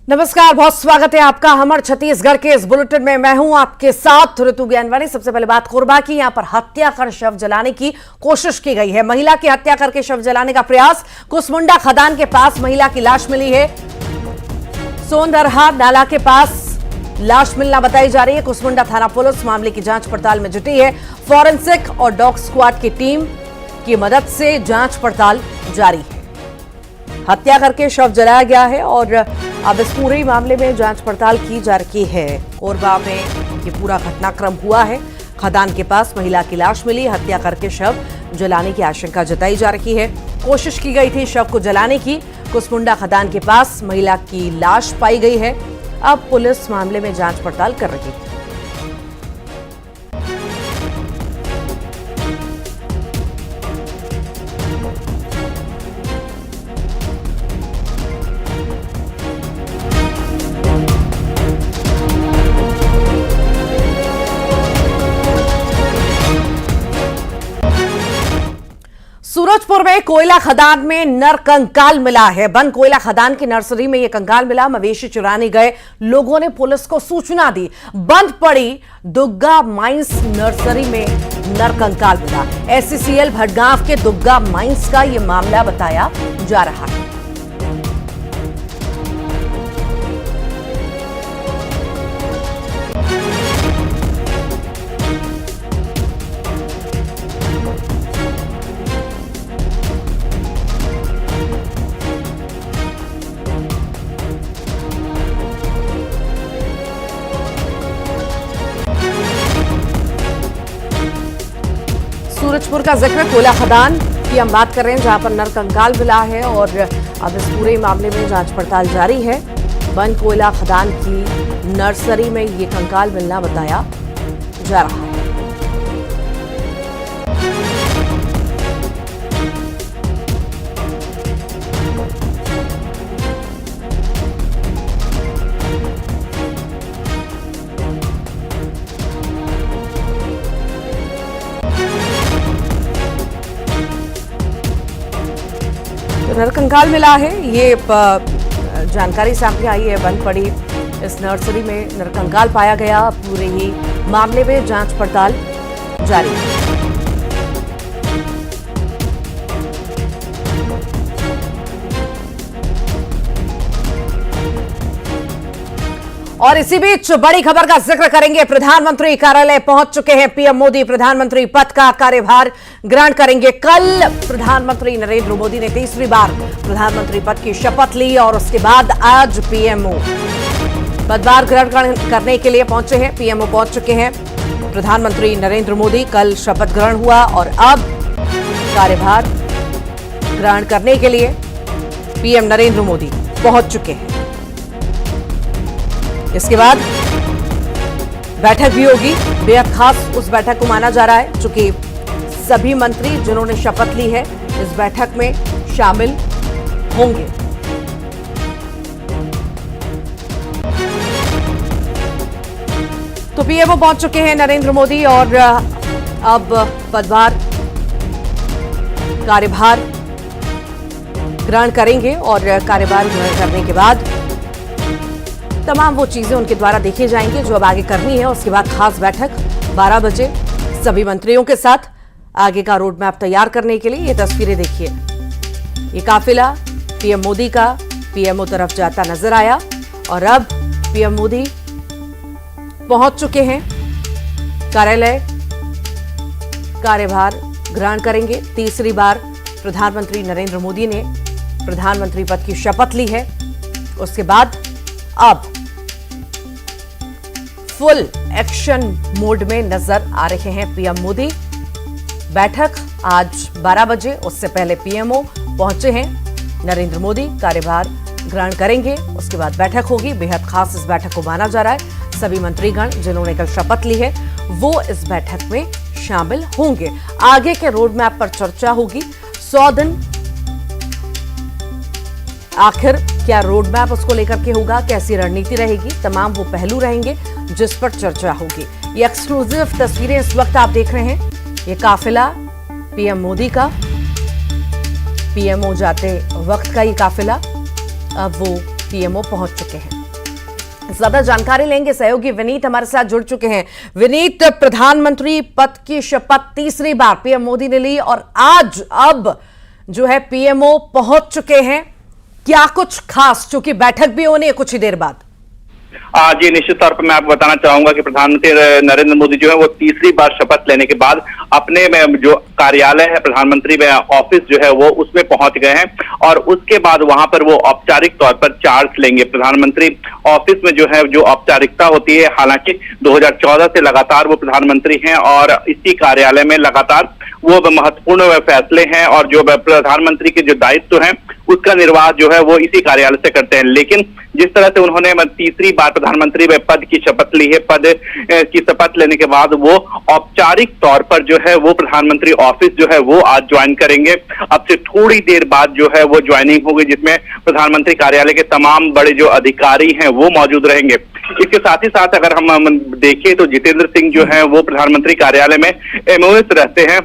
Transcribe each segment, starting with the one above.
नमस्कार, बहुत स्वागत है आपका हमर छत्तीसगढ़ के इस बुलेटिन में। मैं हूं आपके साथ ऋतु ज्ञानवानी। सबसे पहले बात कोरबा की। यहां पर हत्या कर शव जलाने की कोशिश की गई है। महिला की हत्या करके शव जलाने का प्रयास। कुसमुंडा खदान के पास महिला की लाश मिली है। सोनदरहा नाला के पास लाश मिलना बताई जा रही है। कुसमुंडा थाना पुलिस मामले की जांच पड़ताल में जुटी है। फॉरेंसिक और डॉग स्क्वाड की टीम की मदद से जांच पड़ताल जारी है। हत्या करके शव जलाया गया है और अब इस पूरे मामले में जांच पड़ताल की जा रही है। कोरबा में ये पूरा घटनाक्रम हुआ है। खदान के पास महिला की लाश मिली। हत्या करके शव जलाने की आशंका जताई जा रही है। कोशिश की गई थी शव को जलाने की। कुसमुंडा खदान के पास महिला की लाश पाई गई है। अब पुलिस मामले में जांच पड़ताल कर रही है। सूरजपुर में कोयला खदान में नर कंकाल मिला है। बंद कोयला खदान की नर्सरी में यह कंकाल मिला। मवेशी चुराने गए लोगों ने पुलिस को सूचना दी। बंद पड़ी दुग्गा माइंस नर्सरी में नर कंकाल मिला। SCCL भटगांव के दुग्गा माइंस का यह मामला बताया जा रहा है। सूरजपुर का जिक्र, कोयला खदान की हम बात कर रहे हैं जहां पर नर कंकाल मिला है और अब इस पूरे मामले में जांच पड़ताल जारी है। बंद कोयला खदान की नर्सरी में ये कंकाल मिलना बताया जा रहा है। नरकंकाल मिला है, ये जानकारी सामने आई है। बंद पड़ी इस नर्सरी में नरकंकाल पाया गया। पूरे ही मामले में जांच पड़ताल जारी है। और इसी बीच बड़ी खबर का जिक्र करेंगे। प्रधानमंत्री कार्यालय पहुंच चुके हैं पीएम मोदी। प्रधानमंत्री पद का कार्यभार ग्रहण करेंगे। कल प्रधानमंत्री नरेंद्र मोदी ने तीसरी बार प्रधानमंत्री पद की शपथ ली और उसके बाद आज पीएमओ पदभार ग्रहण करने के लिए पहुंचे हैं। पीएमओ पहुंच चुके हैं प्रधानमंत्री नरेंद्र मोदी। कल शपथ ग्रहण हुआ और अब कार्यभार ग्रहण करने के लिए पीएम नरेंद्र मोदी पहुंच चुके हैं। इसके बाद बैठक भी होगी। बेहद खास उस बैठक को माना जा रहा है चूंकि सभी मंत्री जिन्होंने शपथ ली है इस बैठक में शामिल होंगे। तो पीएमओ पहुंच चुके हैं नरेंद्र मोदी और अब पदभार कार्यभार ग्रहण करेंगे और कार्यभार ग्रहण करने के बाद तमाम वो चीजें उनके द्वारा देखी जाएंगी जो अब आगे करनी है। उसके बाद खास बैठक 12 बजे सभी मंत्रियों के साथ आगे का रोड मैप तैयार करने के लिए। ये तस्वीरें देखिए, ये काफिला पीएम मोदी का पीएमओ तरफ जाता नजर आया और अब पीएम मोदी पहुंच चुके हैं कार्यालय। कार्यभार ग्रहण करेंगे। तीसरी बार प्रधानमंत्री नरेंद्र मोदी ने प्रधानमंत्री पद की शपथ ली है। उसके बाद अब फुल एक्शन मोड में नजर आ रहे हैं पीएम मोदी। बैठक आज 12 बजे, उससे पहले पीएमओ पहुंचे हैं नरेंद्र मोदी। कार्यभार ग्रहण करेंगे, उसके बाद बैठक होगी। बेहद खास इस बैठक को माना जा रहा है। सभी मंत्रीगण जिन्होंने कल शपथ ली है वो इस बैठक में शामिल होंगे। आगे के रोड मैप पर चर्चा होगी। 100 दिन आखिर क्या रोड मैप उसको लेकर के होगा, कैसी रणनीति रहेगी, तमाम वो पहलू रहेंगे जिस पर चर्चा होगी। ये एक्सक्लूसिव तस्वीरें इस वक्त आप देख रहे हैं। ये काफिला पीएम मोदी का, पीएमओ जाते वक्त का ये काफिला। अब वो पीएमओ पहुंच चुके हैं। ज्यादा जानकारी लेंगे, सहयोगी विनीत हमारे साथ जुड़ चुके हैं। विनीत, प्रधानमंत्री पद की शपथ तीसरी बार पीएम मोदी ने ली और आज अब जो है पीएमओ पहुंच चुके हैं। क्या कुछ खास, चूंकि बैठक भी होनी है कुछ ही देर बाद? जी, निश्चित तौर पर मैं आपको बताना चाहूंगा कि प्रधानमंत्री नरेंद्र मोदी जो है वो तीसरी बार शपथ लेने के बाद अपने में जो कार्यालय है, प्रधानमंत्री में ऑफिस जो है वो उसमें पहुंच गए हैं और उसके बाद वहां पर वो औपचारिक तौर पर चार्ज लेंगे। प्रधानमंत्री ऑफिस में जो है जो औपचारिकता होती है, हालांकि 2014 से लगातार वो प्रधानमंत्री हैं और इसी कार्यालय में लगातार वो महत्वपूर्ण फैसले हैं और जो प्रधानमंत्री के जो दायित्व हैं उसका निर्वाह जो है वो इसी कार्यालय से करते हैं। लेकिन जिस तरह से उन्होंने तीसरी बार प्रधानमंत्री पद की शपथ ली है, पद की शपथ लेने के बाद वो औपचारिक तौर पर जो है वो प्रधानमंत्री ऑफिस जो है वो आज ज्वाइन करेंगे। अब से थोड़ी देर बाद जो है वो ज्वाइनिंग होगी, जिसमें प्रधानमंत्री कार्यालय के तमाम बड़े जो अधिकारी हैं वो मौजूद रहेंगे। इसके साथ ही साथ अगर हम देखें तो जितेंद्र सिंह जो है वो प्रधानमंत्री कार्यालय में एमओएस रहते हैं,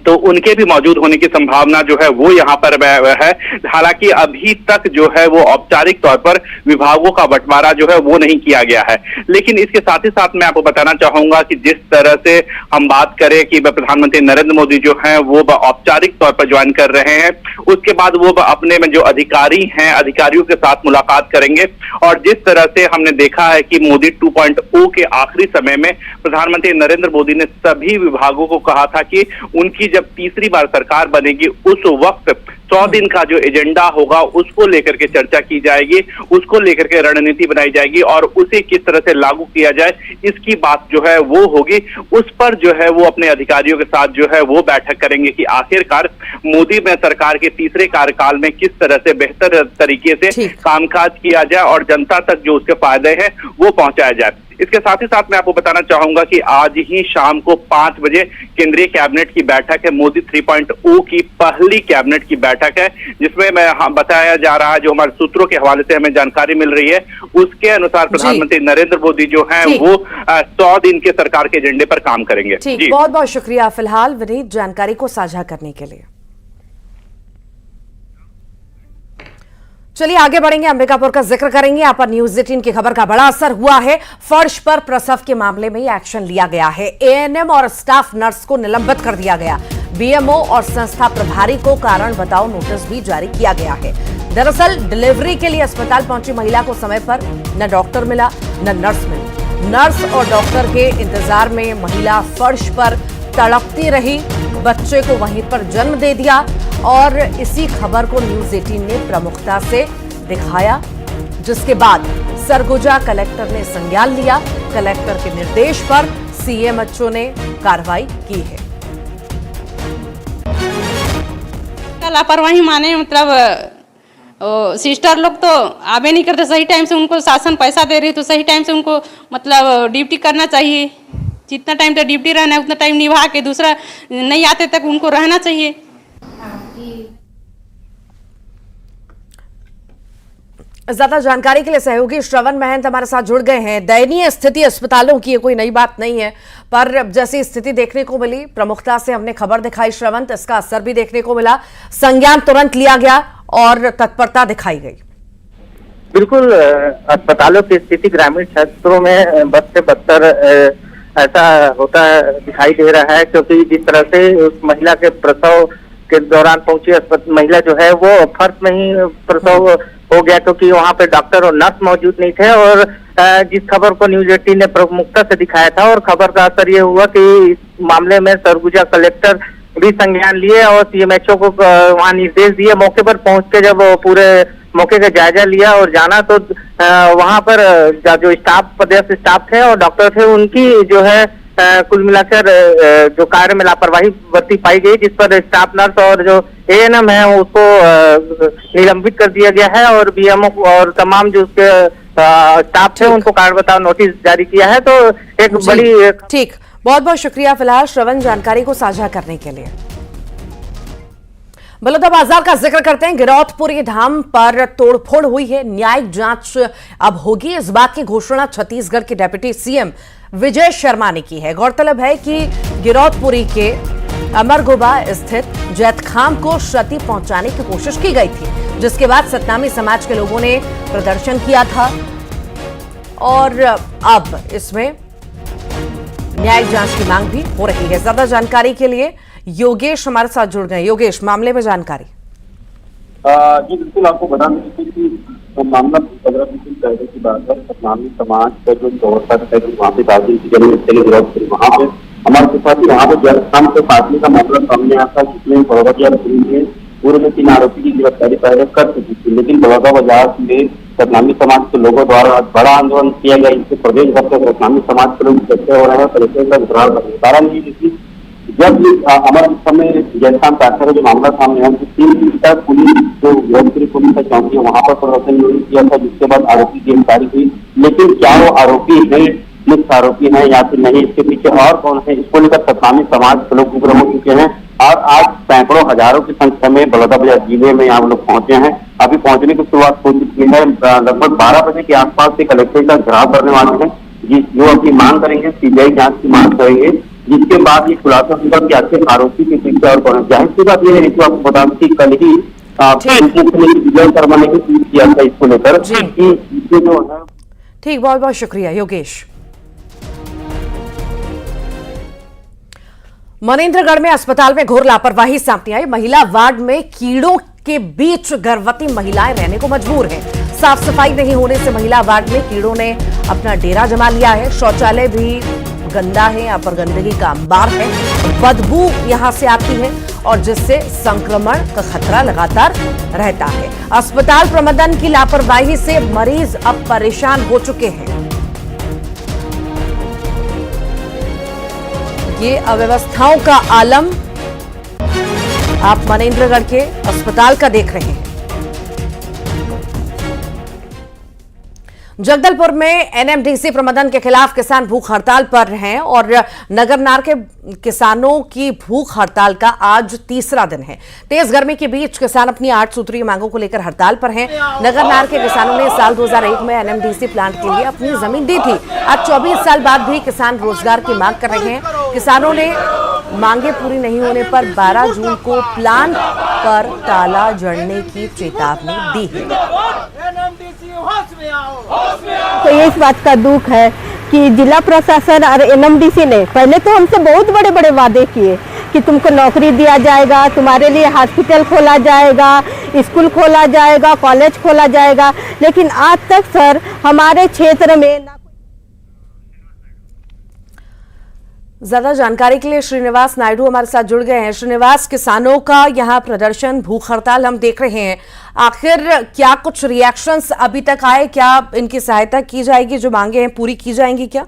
तो उनके भी मौजूद होने की संभावना जो है वो यहाँ पर है। हालांकि अभी तक जो है वो औपचारिक तौर पर विभागों का बंटवारा जो है वो नहीं किया गया है। लेकिन इसके साथ ही साथ मैं आपको बताना चाहूंगा कि जिस तरह से हम बात करें कि प्रधानमंत्री नरेंद्र मोदी जो है वो औपचारिक तौर पर ज्वाइन कर रहे हैं, उसके बाद वो अपने में जो अधिकारी हैं अधिकारियों के साथ मुलाकात करेंगे। और जिस तरह से हमने देखा है कि मोदी 2.0 के आखिरी समय में प्रधानमंत्री नरेंद्र मोदी ने सभी विभागों को कहा था कि उनकी जब तीसरी बार सरकार बनेगी उस वक्त 100 दिन का जो एजेंडा होगा उसको लेकर के चर्चा की जाएगी, उसको लेकर के रणनीति बनाई जाएगी और उसे किस तरह से लागू किया जाए इसकी बात जो है वो होगी। उस पर जो है वो अपने अधिकारियों के साथ जो है वो बैठक करेंगे कि आखिरकार मोदी में सरकार के तीसरे कार्यकाल में किस तरह से बेहतर तरीके से कामकाज किया जाए और जनता तक जो उसके फायदे हैं वो पहुंचाया जाए। इसके साथ ही साथ मैं आपको बताना चाहूंगा कि आज ही शाम को 5 बजे केंद्रीय कैबिनेट की बैठक है, मोदी 3.0 की पहली कैबिनेट की बैठक है, जिसमें बताया जा रहा है, जो हमारे सूत्रों के हवाले से हमें जानकारी मिल रही है उसके अनुसार प्रधानमंत्री नरेंद्र मोदी जो है वो 100 दिन के सरकार के एजेंडे पर काम करेंगे। ठीक, बहुत बहुत शुक्रिया फिलहाल विनीत जानकारी को साझा करने के लिए। चलिए आगे बढ़ेंगे, अंबिकापुर का जिक्र करेंगे। यहाँ पर न्यूज 18 की खबर का बड़ा असर हुआ है। फर्श पर प्रसव के मामले में एक्शन लिया गया है। एएनएम और स्टाफ नर्स को निलंबित कर दिया गया। बीएमओ और संस्था प्रभारी को कारण बताओ नोटिस भी जारी किया गया है। दरअसल डिलीवरी के लिए अस्पताल पहुंची महिला को समय पर न डॉक्टर मिला न नर्स मिली। नर्स और डॉक्टर के इंतजार में महिला फर्श पर तड़पती रही, बच्चे को वहीं पर जन्म दे दिया और इसी खबर को न्यूज 18 ने प्रमुखता से दिखाया, जिसके बाद सरगुजा कलेक्टर ने संज्ञान लिया। कलेक्टर के निर्देश पर सीएमएचओ ने कार्रवाई की है। लापरवाही माने मतलब सिस्टर लोग तो आवे नहीं करते सही टाइम से, उनको शासन पैसा दे रही तो सही टाइम से उनको मतलब ड्यूटी करना चाहिए। जितना टाइम तो ड्यूटी रहना है उतना टाइम निभा के दूसरा नहीं आते तक उनको रहना चाहिए। ज्यादा जानकारी के लिए सहयोगी श्रवण महंत हमारे साथ जुड़ गए हैं। दयनीय स्थिति अस्पतालों की, ये कोई नई बात नहीं है, पर जैसी स्थिति देखने को मिली प्रमुखता से हमने खबर दिखाई श्रवण, इसका असर भी देखने को मिला। संज्ञान तुरंत लिया गया और तत्परता दिखाई गई। बिल्कुल, अस्पतालों की स्थिति ग्रामीण क्षेत्रों में बद से बदतर ऐसा होता दिखाई दे रहा है, क्योंकि जिस तरह से उस महिला के प्रसव के दौरान पहुंची महिला जो है वो फर्श में ही प्रसव हो गया, क्योंकि वहां पे डॉक्टर और नर्स मौजूद नहीं थे। और जिस खबर को न्यूज 18 ने प्रमुखता से दिखाया था और खबर का असर ये हुआ कि इस मामले में सरगुजा कलेक्टर भी संज्ञान लिए और सीएमएचओ को वहां निर्देश दिए। मौके पर पहुंच के जब पूरे मौके का जायजा लिया और जाना तो वहां पर जो स्टाफ पदस्थ स्टाफ थे और डॉक्टर थे उनकी जो है कुल मिलाकर जो कार्य में लापरवाही बरती पाई गई, जिस पर स्टाफ नर्स और जो एएनएम है उसको निलंबित कर दिया गया है और बीएमओ और तमाम जो उसके स्टाफ थे उनको कारण बताओ नोटिस जारी किया है। तो एक बड़ी ठीक, बहुत बहुत शुक्रिया फिलहाल श्रवण जानकारी को साझा करने के लिए। बलौदाबाजार का जिक्र करते हैं। गिरौदपुरी धाम पर तोड़फोड़ हुई है, न्यायिक जांच अब होगी, इस बात की घोषणा छत्तीसगढ़ के डिप्टी सीएम विजय शर्मा ने की है। गौरतलब है कि गिरौदपुरी के अमरगोबा स्थित जैतखाम को क्षति पहुंचाने की कोशिश की गई थी, जिसके बाद सतनामी समाज के लोगों ने प्रदर्शन किया था। और अब इसमें न्यायिक जांच की मांग भी हो रही है। ज्यादा जानकारी के लिए योगेश हमारे साथ जुड़ गए। योगेश, मामले में जानकारी। जी बिल्कुल, आपको बता दें कि मामला 15 दिन पहले की बात है। सतनामी समाज का जो गौरव है वहाँ पे दादी की जमीन विरोध थी, वहाँ पे हमारे के साथ वहाँ पे जलस्थान से फासले का मामला सामने आया था, जिसमें बड़ौदा पुलिस ने पूरे में 3 आरोपी की गिरफ्तारी पहले कर चुकी थी। लेकिन बड़ौदा बाजार में सतनामी समाज के लोगों द्वारा बड़ा आंदोलन किया गया, इससे प्रदेश भर से सतनामी समाज के लोग इकट्ठे हो रहे हैं। परिचय का विद्रोह करने का कारण ये है, जब हमारे समय जैसा का जो मामला सामने है, 3 दिन तक पुलिस जो गोमती पुलिस का चौकी है वहां पर प्रदर्शन नहीं किया था, जिसके बाद आरोपी की गिरफ्तारी हुई। लेकिन क्या वो आरोपी है, मुख्य आरोपी है या फिर नहीं, इसके पीछे और कौन है, इसको लेकर सतनामी समाज के लोग उग्र हो चुके हैं। और आज सैकड़ों हजारों की संख्या में बलौदाबाजार जिले में यहाँ लोग पहुंचे हैं। अभी पहुंचने की शुरुआत हो चुकी है। लगभग 12 बजे के आसपास से कलेक्टर का घेराव करने वाले हैं, जो अपनी मांग करेंगे, सीबीआई जांच की मांग करेंगे, जिसके बाद ये खुलासा होगा कि आखिर आरोपी के पीछे और कौन। जाहिर सी बात यह है कि आपको बता दें कि कल ही मुख्यमंत्री विजय शर्मा ने भी ट्वीट किया था इसको लेकर कि जो है। ठीक, बहुत बहुत शुक्रिया योगेश। मनेंद्रगढ़ में अस्पताल में घोर लापरवाही सामने आई। महिला वार्ड में कीड़ों के बीच गर्भवती महिलाएं रहने को मजबूर हैं। साफ सफाई नहीं होने से महिला वार्ड में कीड़ों ने अपना डेरा जमा लिया है। शौचालय भी गंदा है, यहाँ पर गंदगी का अंबार है, बदबू यहाँ से आती है और जिससे संक्रमण का खतरा लगातार रहता है। अस्पताल प्रबंधन की लापरवाही से मरीज अब परेशान हो चुके हैं। ये अव्यवस्थाओं का आलम आप मनेंद्रगढ़ के अस्पताल का देख रहे हैं। जगदलपुर में एनएमडीसी प्रबंधन के खिलाफ किसान भूख हड़ताल पर हैं और नगरनार के किसानों की भूख हड़ताल का आज तीसरा दिन है। तेज गर्मी के बीच किसान अपनी 8 सूत्रीय मांगों को लेकर हड़ताल पर हैं। नगरनार के किसानों ने साल 2001 में एनएमडीसी प्लांट के लिए अपनी जमीन दी थी। आज 24 साल बाद भी किसान रोजगार की मांग कर रहे हैं। किसानों ने मांगे पूरी नहीं होने पर 12 जून को प्लांट पर ताला जड़ने की चेतावनी दी है। तो ये इस बात का दुख है कि जिला प्रशासन और एनएमडीसी ने पहले तो हमसे बहुत बड़े बड़े वादे किए कि तुमको नौकरी दिया जाएगा, तुम्हारे लिए हॉस्पिटल खोला जाएगा, स्कूल खोला जाएगा, कॉलेज खोला जाएगा, लेकिन आज तक सर हमारे क्षेत्र में ज्यादा जानकारी के लिए श्रीनिवास नायडू हमारे साथ जुड़ गए हैं। श्रीनिवास, किसानों का यहाँ प्रदर्शन, भूख हड़ताल हम देख रहे हैं, आखिर क्या कुछ रिएक्शंस अभी तक आए? क्या इनकी सहायता की जाएगी? जो मांगे हैं पूरी की जाएंगी क्या?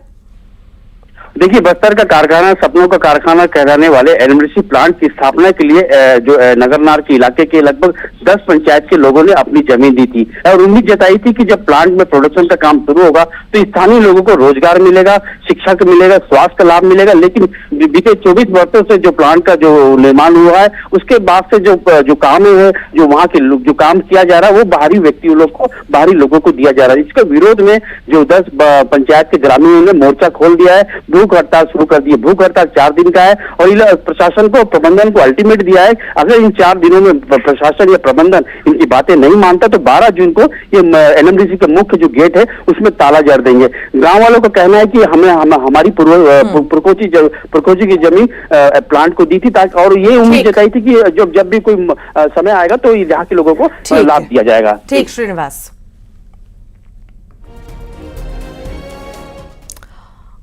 देखिए, बस्तर का कारखाना सपनों का कारखाना कहलाने वाले एनएमडीसी प्लांट की स्थापना के लिए जो नगरनार के इलाके के लगभग 10 पंचायत के लोगों ने अपनी जमीन दी थी और उम्मीद जताई थी कि जब प्लांट में प्रोडक्शन का काम शुरू होगा तो स्थानीय लोगों को रोजगार मिलेगा, शिक्षा का मिलेगा, स्वास्थ्य का लाभ मिलेगा। लेकिन बीते 24 वर्षों से जो प्लांट का जो निर्माण हुआ है उसके बाद से जो काम है, जो वहाँ के लोग जो काम किया जा रहा है वो बाहरी व्यक्तियों को, बाहरी लोगों को दिया जा रहा है। इसके विरोध में जो 10 पंचायत के ग्रामीणों ने मोर्चा खोल दिया है, भूख हड़ताल शुरू कर दी है। भूख हड़ताल 4 दिन का है और प्रशासन को, प्रबंधन को अल्टीमेट दिया है, अगर इन 4 दिनों में प्रशासन या प्रबंधन इनकी बातें नहीं मानता तो 12 जून को ये एनएमडीसी का मुख्य जो गेट है उसमें ताला जड़ देंगे। गांव वालों का कहना है कि हमारी प्रकोची की जमीन प्लांट को दी थी ताकि, और ये उम्मीद जताई थी कि जब भी कोई समय आएगा तो यहाँ के लोगों को लाभ दिया जाएगा। ठीक श्रीनिवास।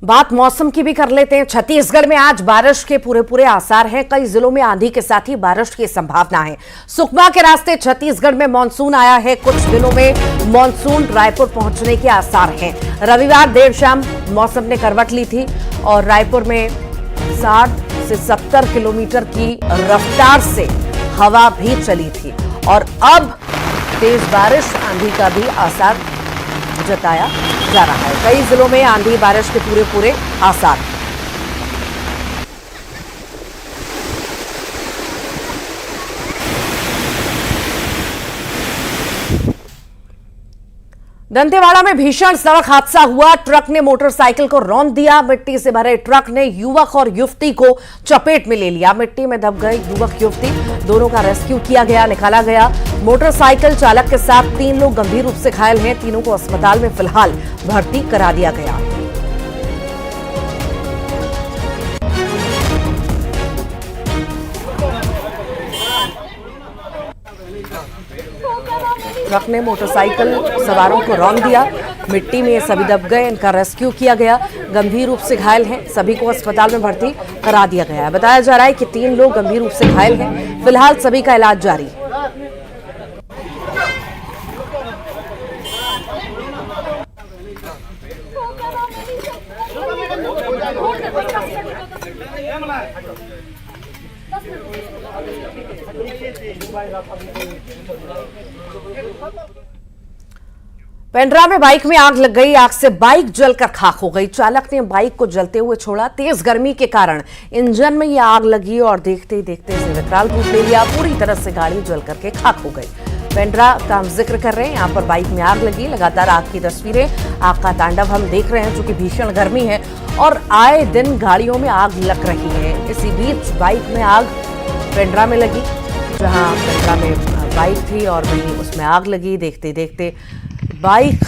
बात मौसम की भी कर लेते हैं। छत्तीसगढ़ में आज बारिश के पूरे आसार हैं। कई जिलों में आंधी के साथ ही बारिश की संभावना है। सुकमा के रास्ते छत्तीसगढ़ में मानसून आया है। कुछ दिनों में मानसून रायपुर पहुंचने के आसार हैं। रविवार देर शाम मौसम ने करवट ली थी और रायपुर में 60 से 70 किलोमीटर की रफ्तार से हवा भी चली थी और अब तेज बारिश, आंधी का भी आसार जताया जा रहा है। कई जिलों में आंधी बारिश के पूरे आसार। दंतेवाड़ा में भीषण सड़क हादसा हुआ। ट्रक ने मोटरसाइकिल को रौंद दिया। मिट्टी से भरे ट्रक ने युवक और युवती को चपेट में ले लिया। मिट्टी में दब गए युवक युवती, दोनों का रेस्क्यू किया गया, निकाला गया। मोटरसाइकिल चालक के साथ 3 लोग गंभीर रूप से घायल हैं। तीनों को अस्पताल में फिलहाल भर्ती करा दिया गया। ट्रक ने मोटरसाइकिल सवारों को रौंद दिया। मिट्टी में ये सभी दब गए, इनका रेस्क्यू किया गया। गंभीर रूप से घायल हैं, सभी को अस्पताल में भर्ती करा दिया गया है। बताया जा रहा है कि 3 लोग गंभीर रूप से घायल हैं। फिलहाल सभी का इलाज जारी है। पेंड्रा में बाइक में आग लग गई। आग से बाइक जलकर खाक हो गई। चालक ने बाइक को जलते हुए छोड़ा। तेज गर्मी के कारण इंजन में यह आग लगी और देखते ही देखते इसे विकराल रूप ले लिया। पूरी तरह से गाड़ी जल करके खाक हो गई। पेंड्रा का हम जिक्र कर रहे हैं। यहाँ पर बाइक में आग लगी। लगातार आग की तस्वीरें, आग का तांडव हम देख रहे हैं, चूंकि भीषण गर्मी है और आए दिन गाड़ियों में आग लग रही है। इसी बीच बाइक में आग पेंड्रा में लगी, जहां पेंड्रा में बाइक थी और वहीं उसमें आग लगी। देखते देखते बाइक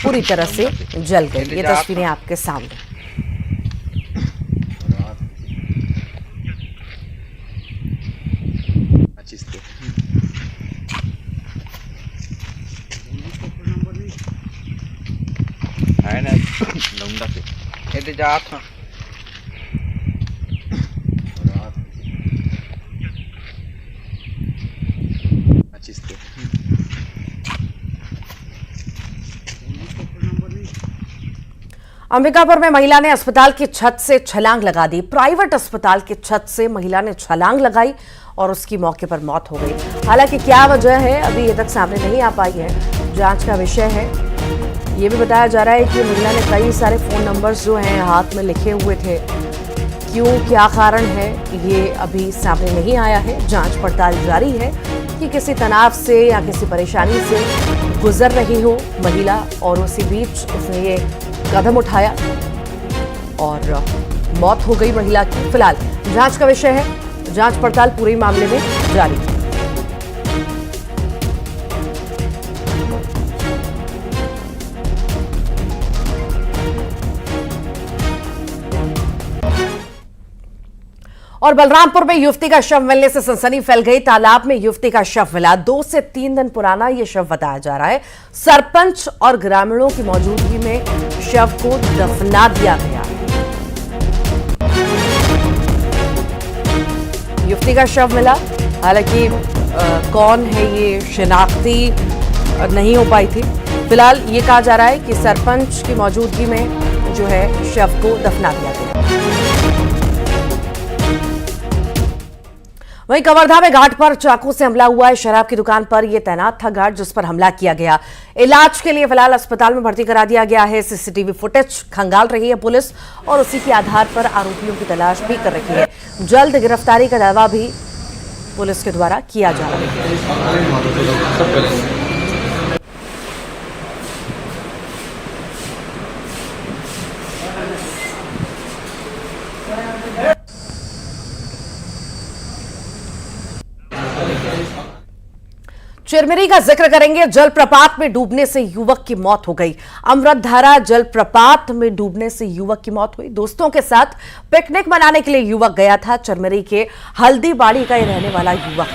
पूरी तरह से जल गई। ये तस्वीरें आपके सामने। अंबिकापुर में महिला ने अस्पताल की छत से छलांग लगा दी। प्राइवेट अस्पताल की छत से महिला ने छलांग लगाई और उसकी मौके पर मौत हो गई। हालांकि क्या वजह है अभी ये तक सामने नहीं आ पाई है, जांच का विषय है। ये भी बताया जा रहा है कि महिला ने कई सारे फोन नंबर्स जो हैं हाथ में लिखे हुए थे। क्यों, क्या कारण है, ये अभी सामने नहीं आया है। जांच पड़ताल जारी है कि किसी तनाव से या किसी परेशानी से गुजर रही हो महिला और उसी बीच उसने ये कदम उठाया और मौत हो गई महिला की। फिलहाल जांच का विषय है, जांच पड़ताल पूरे मामले में जारी है। और बलरामपुर में युवती का शव मिलने से सनसनी फैल गई। तालाब में युवती का शव मिला। 2 से 3 दिन पुराना यह शव बताया जा रहा है। सरपंच और ग्रामीणों की मौजूदगी में शव को दफना दिया गया। युवती का शव मिला, हालांकि कौन है ये शिनाख्ती नहीं हो पाई थी। फिलहाल ये कहा जा रहा है कि सरपंच की मौजूदगी में जो है शव को दफना दिया गया। वहीं कवर्धा में गार्ड पर चाकू से हमला हुआ है। शराब की दुकान पर यह तैनात था गार्ड जिस पर हमला किया गया। इलाज के लिए फिलहाल अस्पताल में भर्ती करा दिया गया है। सीसीटीवी फुटेज खंगाल रही है पुलिस और उसी के आधार पर आरोपियों की तलाश भी कर रही है। जल्द गिरफ्तारी का दावा भी पुलिस के द्वारा किया जा रहा है। चिरमिरी का जिक्र करेंगे। जलप्रपात में डूबने से युवक की मौत हो गई। अमृतधारा जलप्रपात में डूबने से युवक की मौत हुई। दोस्तों के साथ पिकनिक मनाने के लिए युवक गया था। चिरमिरी के हल्दीबाड़ी का ही रहने वाला युवक